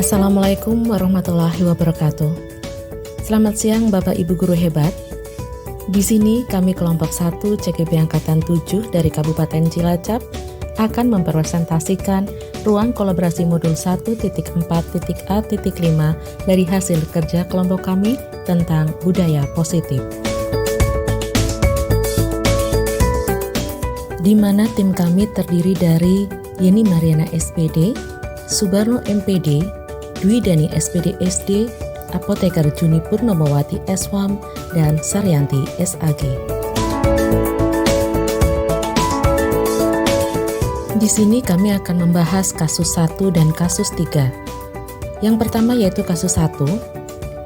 Assalamualaikum warahmatullahi wabarakatuh. Selamat siang Bapak Ibu Guru hebat. Di sini kami kelompok 1 CGB Angkatan 7 dari Kabupaten Cilacap akan mempresentasikan ruang kolaborasi modul 1.4.A.5 dari hasil kerja kelompok kami tentang budaya positif. Di mana tim kami terdiri dari Yeni Mariana SPD, Subarno MPD, Dwi Dani SPD SD, Apoteker Juni Purnomowati SWAM, dan Saryanti SAG. Di sini kami akan membahas kasus 1 dan kasus 3. Yang pertama yaitu kasus 1.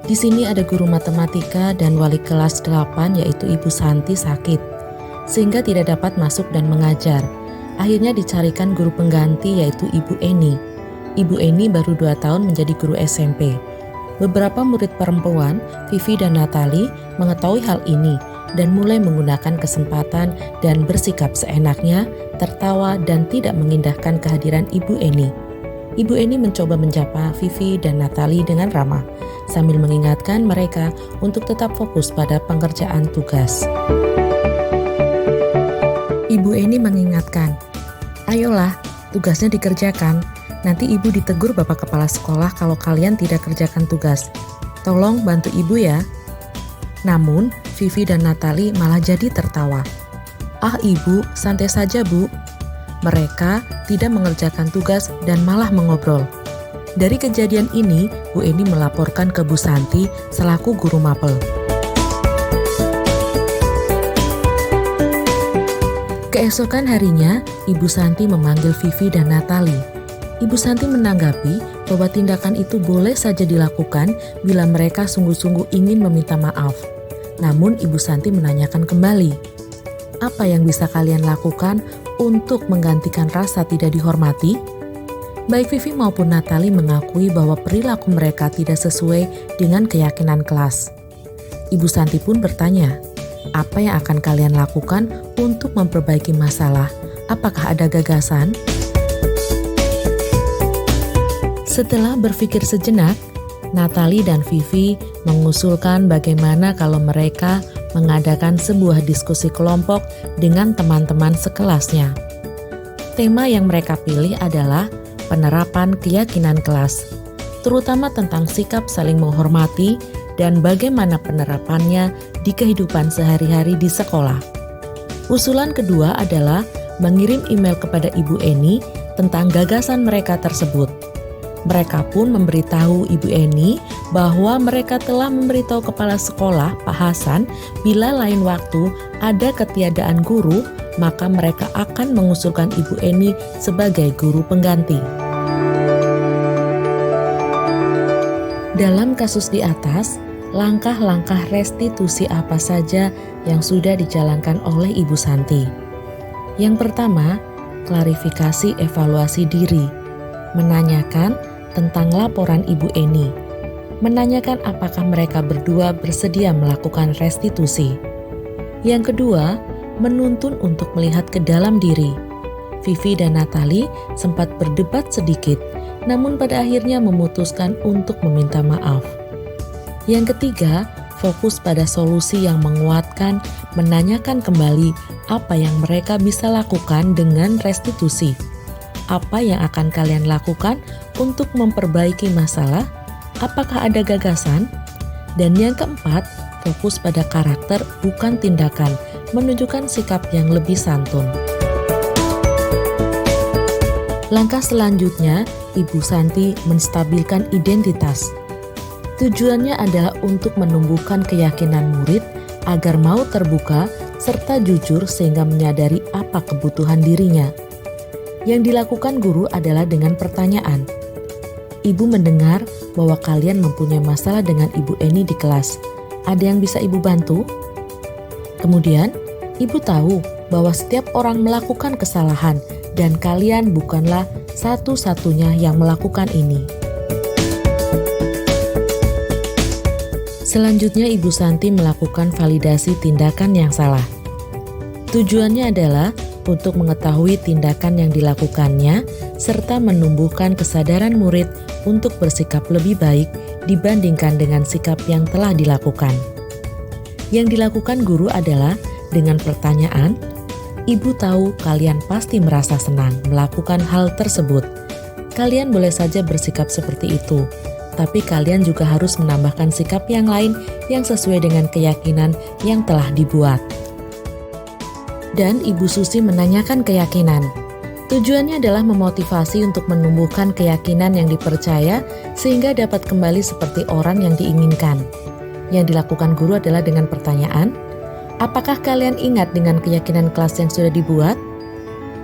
Di sini ada guru matematika dan wali kelas 8 yaitu Ibu Santi sakit, sehingga tidak dapat masuk dan mengajar. Akhirnya dicarikan guru pengganti yaitu Ibu Eni. Ibu Eni baru 2 tahun menjadi guru SMP. Beberapa murid perempuan, Vivi dan Natali, mengetahui hal ini dan mulai menggunakan kesempatan dan bersikap seenaknya, tertawa dan tidak mengindahkan kehadiran Ibu Eni. Ibu Eni mencoba menjapa Vivi dan Natali dengan ramah, sambil mengingatkan mereka untuk tetap fokus pada pengerjaan tugas. Ibu Eni mengingatkan, "Ayolah, tugasnya dikerjakan. Nanti ibu ditegur Bapak Kepala Sekolah kalau kalian tidak kerjakan tugas. Tolong bantu ibu ya." Namun, Vivi dan Natali malah jadi tertawa. "Ah ibu, santai saja bu." Mereka tidak mengerjakan tugas dan malah mengobrol. Dari kejadian ini, Bu Eni melaporkan ke Bu Santi selaku guru mapel. Keesokan harinya, Ibu Santi memanggil Vivi dan Natali. Ibu Santi menanggapi bahwa tindakan itu boleh saja dilakukan bila mereka sungguh-sungguh ingin meminta maaf. Namun Ibu Santi menanyakan kembali, "Apa yang bisa kalian lakukan untuk menggantikan rasa tidak dihormati?" Baik Vivi maupun Natali mengakui bahwa perilaku mereka tidak sesuai dengan keyakinan kelas. Ibu Santi pun bertanya, "Apa yang akan kalian lakukan untuk memperbaiki masalah? Apakah ada gagasan?" Setelah berpikir sejenak, Natali dan Vivi mengusulkan bagaimana kalau mereka mengadakan sebuah diskusi kelompok dengan teman-teman sekelasnya. Tema yang mereka pilih adalah penerapan keyakinan kelas, terutama tentang sikap saling menghormati dan bagaimana penerapannya di kehidupan sehari-hari di sekolah. Usulan kedua adalah mengirim email kepada Ibu Eni tentang gagasan mereka tersebut. Mereka pun memberitahu Ibu Eni bahwa mereka telah memberitahu kepala sekolah Pak Hasan bila lain waktu ada ketiadaan guru, maka mereka akan mengusulkan Ibu Eni sebagai guru pengganti. Dalam kasus di atas, langkah-langkah restitusi apa saja yang sudah dijalankan oleh Ibu Santi? Yang pertama, klarifikasi evaluasi diri, menanyakan tentang laporan Ibu Eni, menanyakan apakah mereka berdua bersedia melakukan restitusi. Yang kedua, menuntun untuk melihat ke dalam diri. Vivi dan Natali sempat berdebat sedikit, namun pada akhirnya memutuskan untuk meminta maaf. Yang ketiga, fokus pada solusi yang menguatkan, menanyakan kembali apa yang mereka bisa lakukan dengan restitusi. Apa yang akan kalian lakukan untuk memperbaiki masalah? Apakah ada gagasan? Dan yang keempat, fokus pada karakter bukan tindakan, menunjukkan sikap yang lebih santun. Langkah selanjutnya, Ibu Santi menstabilkan identitas. Tujuannya adalah untuk menumbuhkan keyakinan murid agar mau terbuka serta jujur sehingga menyadari apa kebutuhan dirinya. Yang dilakukan guru adalah dengan pertanyaan. "Ibu mendengar bahwa kalian mempunyai masalah dengan Ibu Eni di kelas. Ada yang bisa Ibu bantu?" Kemudian, Ibu tahu bahwa setiap orang melakukan kesalahan dan kalian bukanlah satu-satunya yang melakukan ini. Selanjutnya Ibu Santi melakukan validasi tindakan yang salah. Tujuannya adalah untuk mengetahui tindakan yang dilakukannya serta menumbuhkan kesadaran murid untuk bersikap lebih baik dibandingkan dengan sikap yang telah dilakukan. Yang dilakukan guru adalah dengan pertanyaan, "Ibu tahu kalian pasti merasa senang melakukan hal tersebut. Kalian boleh saja bersikap seperti itu, tapi kalian juga harus menambahkan sikap yang lain yang sesuai dengan keyakinan yang telah dibuat." Dan Ibu Susi menanyakan keyakinan. Tujuannya adalah memotivasi untuk menumbuhkan keyakinan yang dipercaya sehingga dapat kembali seperti orang yang diinginkan. Yang dilakukan guru adalah dengan pertanyaan, "Apakah kalian ingat dengan keyakinan kelas yang sudah dibuat?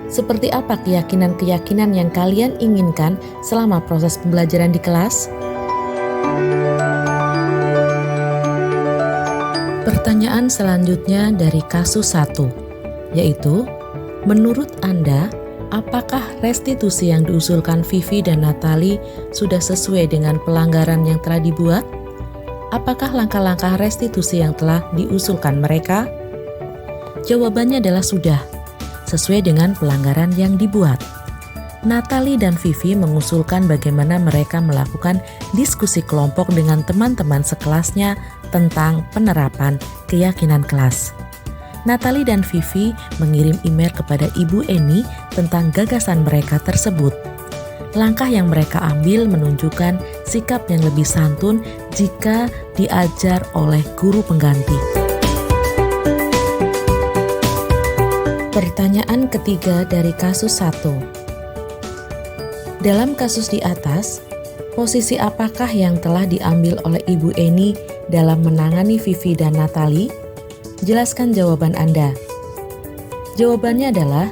Seperti apa keyakinan-keyakinan yang kalian inginkan selama proses pembelajaran di kelas?" Pertanyaan selanjutnya dari kasus 1, yaitu, menurut Anda, apakah restitusi yang diusulkan Vivi dan Natali sudah sesuai dengan pelanggaran yang telah dibuat? Apakah langkah-langkah restitusi yang telah diusulkan mereka? Jawabannya adalah sudah, sesuai dengan pelanggaran yang dibuat. Natali dan Vivi mengusulkan bagaimana mereka melakukan diskusi kelompok dengan teman-teman sekelasnya tentang penerapan keyakinan kelas. Natali dan Vivi mengirim email kepada Ibu Eni tentang gagasan mereka tersebut. Langkah yang mereka ambil menunjukkan sikap yang lebih santun jika diajar oleh guru pengganti. Pertanyaan ketiga dari kasus 1. Dalam kasus di atas, posisi apakah yang telah diambil oleh Ibu Eni dalam menangani Vivi dan Natali? Jelaskan jawaban Anda. Jawabannya adalah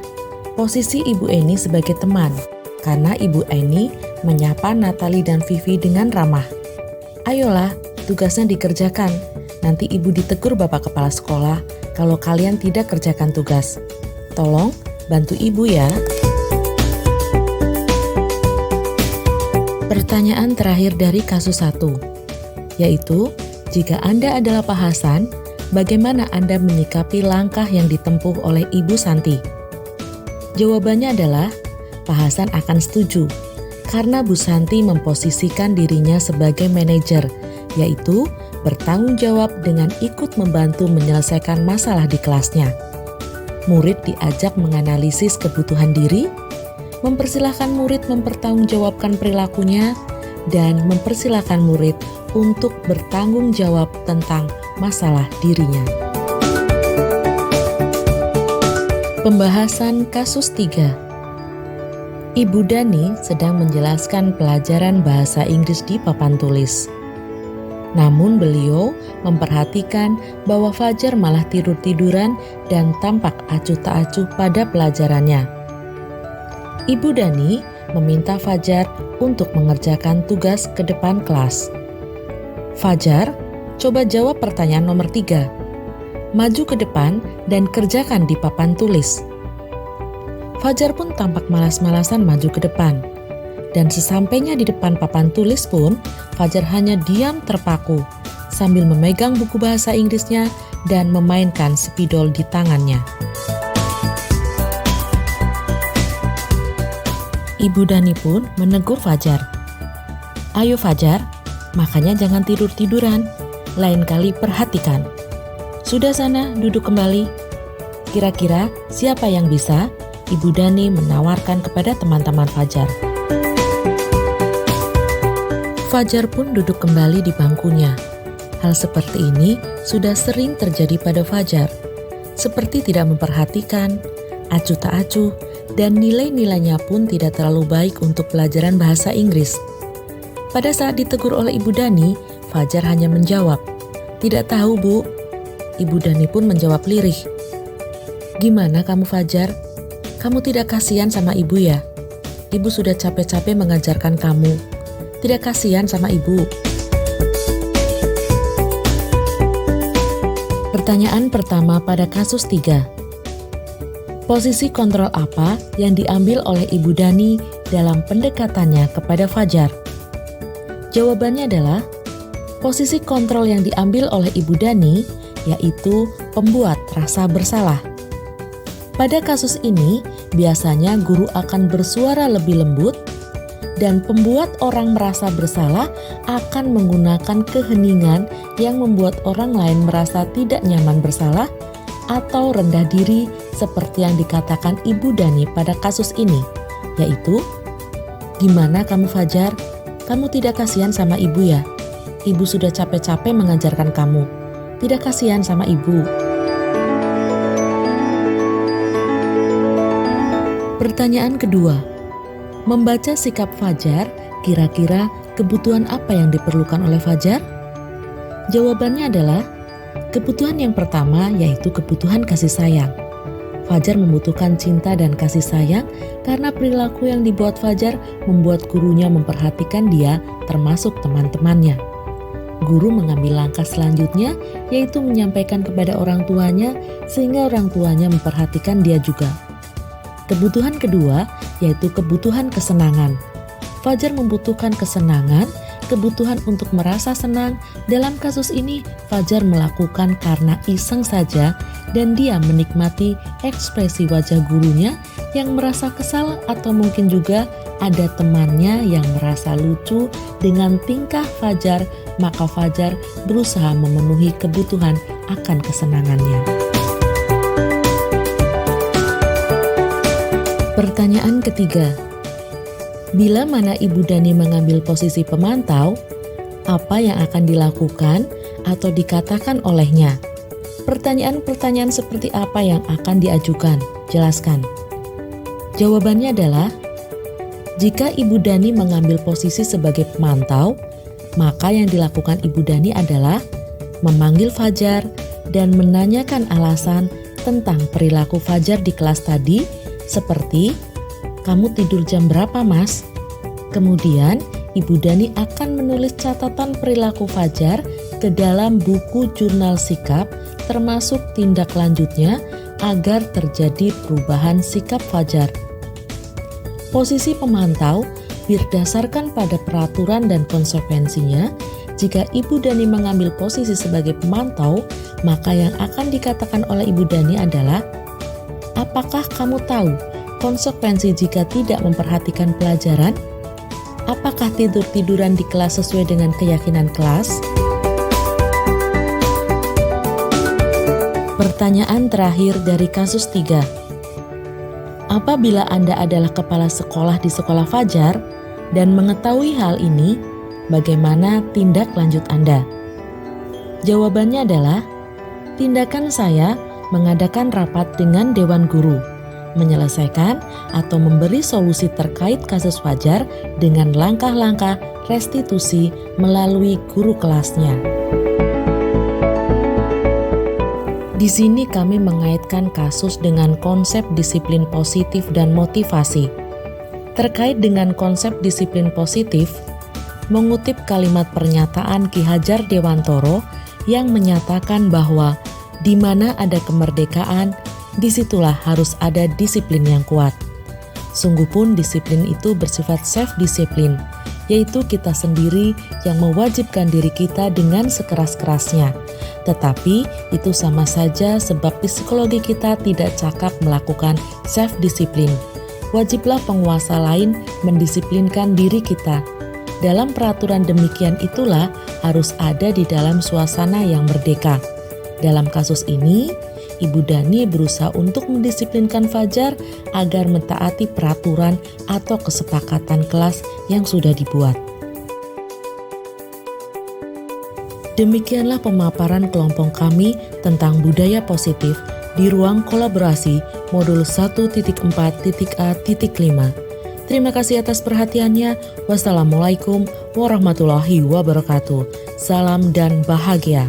posisi Ibu Eni sebagai teman, karena Ibu Eni menyapa Natali dan Vivi dengan ramah. "Ayolah, tugasnya dikerjakan. Nanti Ibu ditegur Bapak Kepala Sekolah kalau kalian tidak kerjakan tugas. Tolong bantu Ibu ya." Pertanyaan terakhir dari kasus 1, yaitu, jika Anda adalah Pak Hasan, bagaimana Anda menyikapi langkah yang ditempuh oleh Ibu Santi? Jawabannya adalah, Pak Hasan akan setuju, karena Bu Santi memposisikan dirinya sebagai manajer, yaitu bertanggung jawab dengan ikut membantu menyelesaikan masalah di kelasnya. Murid diajak menganalisis kebutuhan diri, mempersilahkan murid mempertanggungjawabkan perilakunya, dan mempersilahkan murid untuk bertanggung jawab tentang masalah dirinya. Pembahasan kasus 3. Ibu Dani sedang menjelaskan pelajaran bahasa Inggris di papan tulis. Namun beliau memperhatikan bahwa Fajar malah tidur-tiduran dan tampak acuh tak acuh pada pelajarannya. Ibu Dani meminta Fajar untuk mengerjakan tugas ke depan kelas. "Fajar, coba jawab pertanyaan nomor 3. Maju ke depan dan kerjakan di papan tulis." Fajar pun tampak malas-malasan maju ke depan. Dan sesampainya di depan papan tulis pun, Fajar hanya diam terpaku sambil memegang buku bahasa Inggrisnya dan memainkan spidol di tangannya. Ibu Dani pun menegur Fajar. "Ayo Fajar, makanya jangan tidur-tiduran. Lain kali perhatikan. Sudah sana, duduk kembali." Kira-kira siapa yang bisa? Ibu Dani menawarkan kepada teman-teman Fajar. Fajar pun duduk kembali di bangkunya. Hal seperti ini sudah sering terjadi pada Fajar. Seperti tidak memperhatikan, acuh tak acuh, dan nilai-nilainya pun tidak terlalu baik untuk pelajaran bahasa Inggris. Pada saat ditegur oleh Ibu Dani, Fajar hanya menjawab, "Tidak tahu, Bu." Ibu Dani pun menjawab lirih, "Gimana kamu Fajar? Kamu tidak kasihan sama ibu ya? Ibu sudah capek-capek mengajarkan kamu. Tidak kasihan sama ibu?" Pertanyaan pertama pada kasus 3. Posisi kontrol apa yang diambil oleh Ibu Dani dalam pendekatannya kepada Fajar? Jawabannya adalah, posisi kontrol yang diambil oleh Ibu Dani yaitu pembuat rasa bersalah. Pada kasus ini, biasanya guru akan bersuara lebih lembut dan pembuat orang merasa bersalah akan menggunakan keheningan yang membuat orang lain merasa tidak nyaman bersalah atau rendah diri seperti yang dikatakan Ibu Dani pada kasus ini, yaitu, "Gimana kamu Fajar? Kamu tidak kasihan sama ibu ya? Ibu sudah capek-capek mengajarkan kamu. Tidak kasihan sama ibu." Pertanyaan kedua, membaca sikap Fajar, kira-kira kebutuhan apa yang diperlukan oleh Fajar? Jawabannya adalah kebutuhan yang pertama yaitu kebutuhan kasih sayang. Fajar membutuhkan cinta dan kasih sayang karena perilaku yang dibuat Fajar membuat gurunya memperhatikan dia termasuk teman-temannya. Guru mengambil langkah selanjutnya yaitu menyampaikan kepada orang tuanya sehingga orang tuanya memperhatikan dia juga. Kebutuhan kedua yaitu kebutuhan kesenangan. Fajar membutuhkan kesenangan, kebutuhan untuk merasa senang. Dalam kasus ini, Fajar melakukan karena iseng saja dan dia menikmati ekspresi wajah gurunya yang merasa kesal atau mungkin juga ada temannya yang merasa lucu dengan tingkah Fajar, maka Fajar berusaha memenuhi kebutuhan akan kesenangannya. Pertanyaan ketiga, bila mana Ibu Dani mengambil posisi pemantau, apa yang akan dilakukan atau dikatakan olehnya? Pertanyaan-pertanyaan seperti apa yang akan diajukan? Jelaskan. Jawabannya adalah, jika Ibu Dani mengambil posisi sebagai pemantau, maka yang dilakukan Ibu Dani adalah memanggil Fajar dan menanyakan alasan tentang perilaku Fajar di kelas tadi, seperti, "Kamu tidur jam berapa, Mas?" Kemudian, Ibu Dani akan menulis catatan perilaku Fajar ke dalam buku jurnal sikap, termasuk tindak lanjutnya agar terjadi perubahan sikap Fajar. Posisi pemantau berdasarkan pada peraturan dan konsekuensinya. Jika Ibu Dani mengambil posisi sebagai pemantau, maka yang akan dikatakan oleh Ibu Dani adalah, "Apakah kamu tahu konsekuensi jika tidak memperhatikan pelajaran? Apakah tidur-tiduran di kelas sesuai dengan keyakinan kelas?" Pertanyaan terakhir dari kasus 3. Apabila Anda adalah kepala sekolah di sekolah Fajar dan mengetahui hal ini, bagaimana tindak lanjut Anda? Jawabannya adalah, tindakan saya mengadakan rapat dengan Dewan Guru, menyelesaikan atau memberi solusi terkait kasus Fajar dengan langkah-langkah restitusi melalui guru kelasnya. Di sini kami mengaitkan kasus dengan konsep disiplin positif dan motivasi. Terkait dengan konsep disiplin positif, mengutip kalimat pernyataan Ki Hajar Dewantoro yang menyatakan bahwa di mana ada kemerdekaan, disitulah harus ada disiplin yang kuat. Sungguh pun disiplin itu bersifat self-disiplin, yaitu kita sendiri yang mewajibkan diri kita dengan sekeras-kerasnya. Tetapi itu sama saja sebab psikologi kita tidak cakap melakukan self-disiplin. Wajiblah penguasa lain mendisiplinkan diri kita. Dalam peraturan demikian itulah harus ada di dalam suasana yang merdeka. Dalam kasus ini, Ibu Dani berusaha untuk mendisiplinkan Fajar agar mentaati peraturan atau kesepakatan kelas yang sudah dibuat. Demikianlah pemaparan kelompok kami tentang budaya positif di ruang kolaborasi modul 1.4.A.5. Terima kasih atas perhatiannya. Wassalamualaikum warahmatullahi wabarakatuh. Salam dan bahagia.